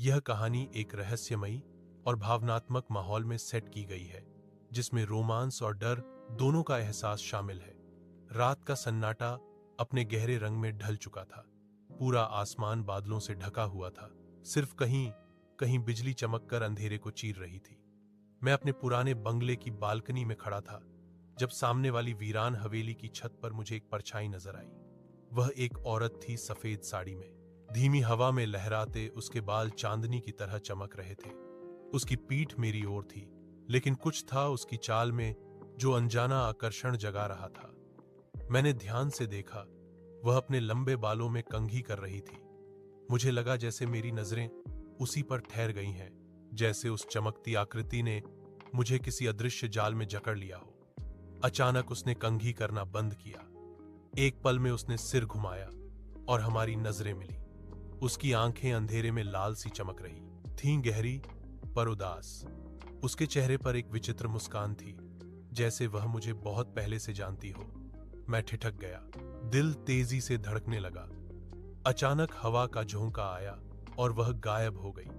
यह कहानी एक रहस्यमयी और भावनात्मक माहौल में सेट की गई है, जिसमें रोमांस और डर दोनों का एहसास शामिल है। रात का सन्नाटा अपने गहरे रंग में ढल चुका था। पूरा आसमान बादलों से ढका हुआ था। सिर्फ कहीं कहीं बिजली चमककर अंधेरे को चीर रही थी। मैं अपने पुराने बंगले की बालकनी में खड़ा था जब सामने वाली वीरान हवेली की छत पर मुझे एक परछाई नजर आई। वह एक औरत थी, सफेद साड़ी में। धीमी हवा में लहराते उसके बाल चांदनी की तरह चमक रहे थे। उसकी पीठ मेरी ओर थी, लेकिन कुछ था उसकी चाल में जो अनजाना आकर्षण जगा रहा था। मैंने ध्यान से देखा। वह अपने लंबे बालों में कंघी कर रही थी। मुझे लगा जैसे मेरी नजरें उसी पर ठहर गई हैं, जैसे उस चमकती आकृति ने मुझे किसी अदृश्य जाल में जकड़ लिया हो। अचानक उसने कंघी करना बंद किया। एक पल में उसने सिर घुमाया और हमारी नजरें मिली। उसकी आंखें अंधेरे में लाल सी चमक रही थीं, गहरी पर उदास। उसके चेहरे पर एक विचित्र मुस्कान थी, जैसे वह मुझे बहुत पहले से जानती हो। मैं ठिठक गया। दिल तेजी से धड़कने लगा। अचानक हवा का झोंका आया और वह गायब हो गई।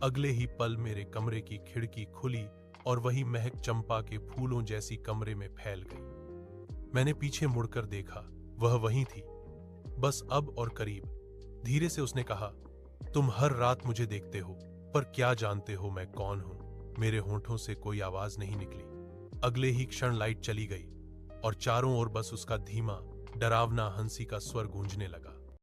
अगले ही पल मेरे कमरे की खिड़की खुली और वही महक चंपा के फूलों जैसी कमरे में फैल गई। मैंने पीछे मुड़कर देखा। वह वहीं थी, बस अब और करीब। धीरे से उसने कहा, तुम हर रात मुझे देखते हो, पर क्या जानते हो मैं कौन हूं? मेरे होंठों से कोई आवाज नहीं निकली। अगले ही क्षण लाइट चली गई और चारों ओर बस उसका धीमा, डरावना हंसी का स्वर गूंजने लगा।